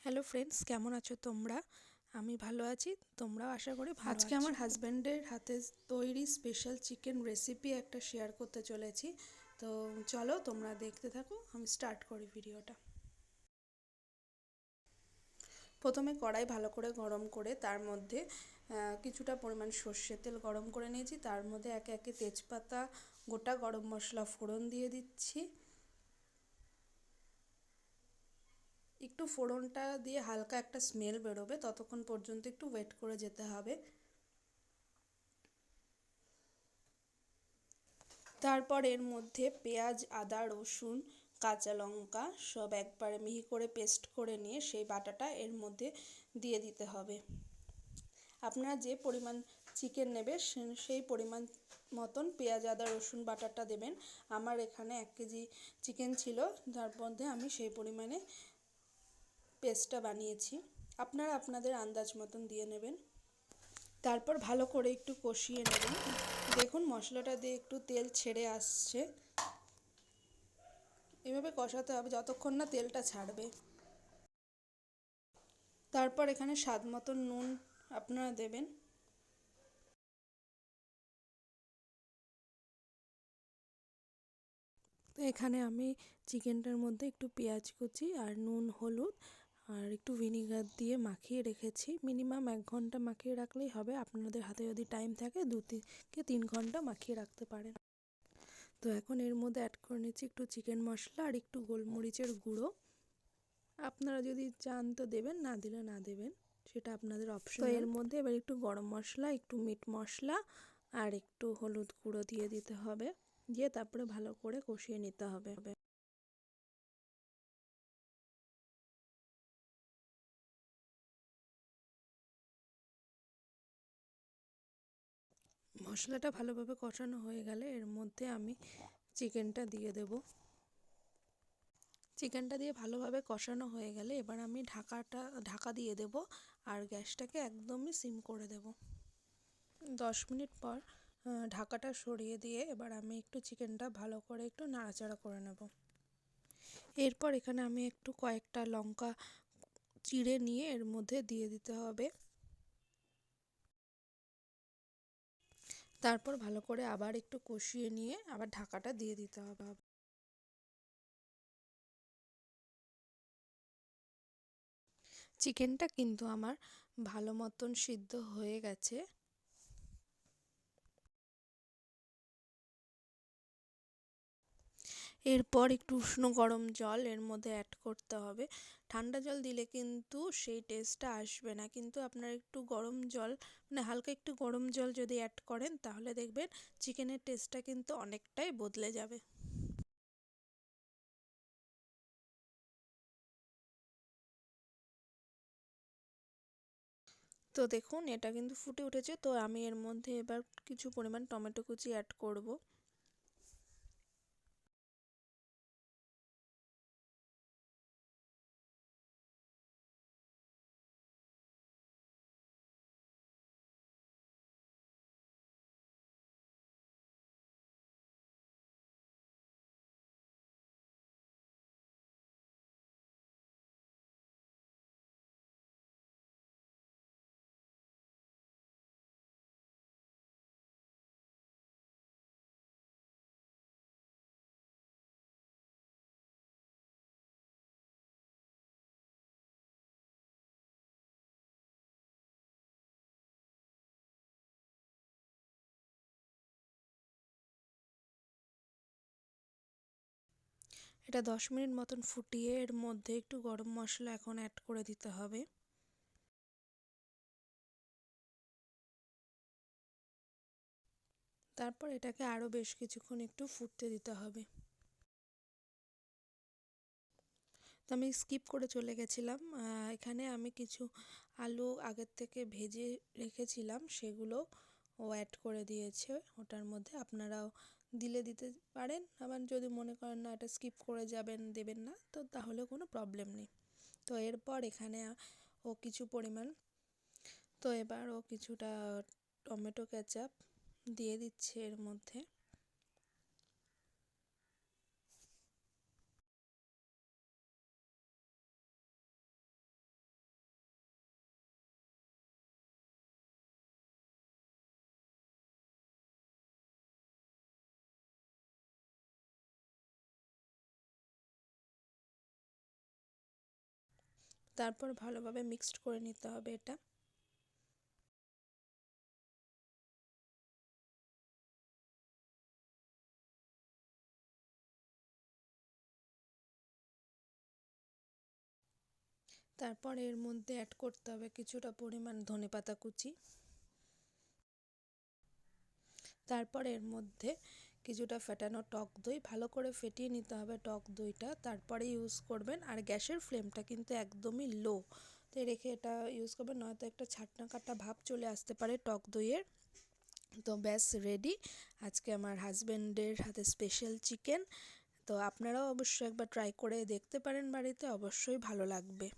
Hello friends, কেমন আছো তোমরা? আমি ভালো আছি, তোমরাও আশা করি ভালো আজকে আছো। আমার হাজব্যান্ডের হাতে তৈরি স্পেশাল চিকেন রেসিপি একটা শেয়ার করতে চলেছি। তো চলো তোমরা দেখতে থাকো, আমি স্টার্ট করি ভিডিওটা। প্রথমে কড়াই ভালো করে গরম করে তার মধ্যে কিছুটা পরিমাণ সর্ষের তেল গরম করে নিয়েছি। তার মধ্যে একে একে তেজপাতা, গোটা গরম মশলা ফোড়ন দিয়ে দিচ্ছি। একটু ফোড়নটা দিয়ে হালকা একটা স্মেল বেরোবে, ততক্ষণ পর্যন্ত একটু ওয়েট করে যেতে হবে। তারপর এর মধ্যে পেঁয়াজ, আদা, রসুন, কাঁচা লঙ্কা সব একবারে মিহি করে পেস্ট করে নিয়ে সেই বাটাটা এর মধ্যে দিয়ে দিতে হবে। আপনারা যে পরিমাণ চিকেন নেবে সেই পরিমাণ মতন পেঁয়াজ, আদা, রসুন বাটাটা দেবেন। আমার এখানে 1 কেজি চিকেন ছিল, যার মধ্যে আমি সেই পরিমাণে পেস্টটা বানিয়েছি। আপনারা আপনাদের আন্দাজ মতন দিয়ে নেবেন। তারপর ভালো করে একটু কষিয়ে নেবেন। দেখুন মশলাটা দিয়ে একটু তেল ছেড়ে আসছে। এভাবে কষাতে হবে যতক্ষণ না তেলটা ছাড়বে। তারপর এখানে স্বাদ মতন নুন আপনারা দেবেন। তো এখানে আমি চিকেনটার মধ্যে একটু পেঁয়াজ কুচি আর নুন, হলুদ আর একটু ভিনিগার দিয়ে মাখিয়ে রেখেছি। মিনিমাম 1 ঘন্টা মাখিয়ে রাখলেই হবে। আপনাদের হাতে যদি টাইম থাকে 2 থেকে 3 ঘন্টা মাখিয়ে রাখতে পারেন। তো এখন এর মধ্যে অ্যাড করে নিচ্ছি একটু চিকেন মশলা আর একটু গোলমরিচের গুঁড়ো। আপনারা যদি চান তো দেবেন, না দিলে না দেবেন, সেটা আপনাদের অপশনাল। তো এর মধ্যে এবার একটু গরম মশলা, একটু মিট মশলা আর একটু হলুদ গুঁড়ো দিয়ে দিতে হবে। দিয়ে তারপরে ভালো করে কষিয়ে নিতে হবে। মশলাটা ভালোভাবে কষানো হয়ে গেলে এর মধ্যে আমি চিকেনটা দিয়ে দেব। চিকেনটা দিয়ে ভালোভাবে কষানো হয়ে গেলে এবার আমি ঢাকা দিয়ে দেব আর গ্যাসটাকে একদমই সিম করে দেব। 10 মিনিট পর ঢাকাটা সরিয়ে দিয়ে এবার আমি একটু চিকেনটা ভালো করে একটু নাড়াচাড়া করে নেব। এরপর এখানে আমি একটু কয়েকটা লঙ্কা চিড়ে নিয়ে এর মধ্যে দিয়ে দিতে হবে। তারপর ভালো করে আবার একটু কষিয়ে নিয়ে আবার ঢাকাটা দিয়ে দিতে হবে। চিকেনটা কিন্তু আমার ভালো মতন সিদ্ধ হয়ে গেছে। এরপর একটু উষ্ণ গরম জল এর মধ্যে অ্যাড করতে হবে। ঠান্ডা জল দিলে কিন্তু সেই টেস্টটা আসবে না, কিন্তু আপনারা একটু গরম জল, মানে হালকা একটু গরম জল যদি অ্যাড করেন তাহলে দেখবেন চিকেনের টেস্টটা কিন্তু অনেকটাই বদলে যাবে। তো দেখুন এটা কিন্তু ফুটে উঠেছে। তো আমি এর মধ্যে এবার কিছু পরিমাণ টমেটো কুচি অ্যাড করব। এটা 10 মিনিট মতন ফুটিয়ে এর মধ্যে একটু গরম মশলা এখন অ্যাড করে দিতে হবে। তারপর এটাকে আরও বেশ কিছুক্ষণ একটু ফুটতে দিতে হবে। তো আমি স্কিপ করে চলে গেছিলাম, এখানে আমি কিছু আলু আগের থেকে ভেজে রেখেছিলাম, সেগুলো ও অ্যাড করে দিয়েছে ওটার মধ্যে। আপনারাও দিলে দিতে পারেন, আবার যদি মনে করেন না এটা স্কিপ করে যাবেন, দেবেন না, তো তাহলে কোনো প্রবলেম নেই। তো এরপর এখানে ও কিছু পরিমাণ, তো এবার ও কিছুটা টমেটো কেচাপ দিয়ে দিচ্ছে এর মধ্যে। তারপর ভালোভাবে মিক্সড করে নিতে হবে এটা। তারপর এর মধ্যে অ্যাড করতে হবে কিছুটা পরিমাণ ধনেপাতা কুচি। তারপর এর মধ্যে কিছুটা ফেটানো টক দই, ভালো করে ফেটিয়ে নিতে হবে টক দইটা, তারপরে ইউজ করবেন। আর গ্যাসের ফ্লেমটা কিন্তু একদমই লো তে রেখে এটা ইউজ করবেন, নয়তো একটা ছাটনা কাটা ভাব চলে আসতে পারে টক দইয়ের। তো ব্যাস রেডি আজকে আমার হাজব্যান্ডের হাতে স্পেশাল চিকেন। তো আপনারাও অবশ্যই একবার ট্রাই করে দেখতে পারেন বাড়িতে, অবশ্যই ভালো লাগবে।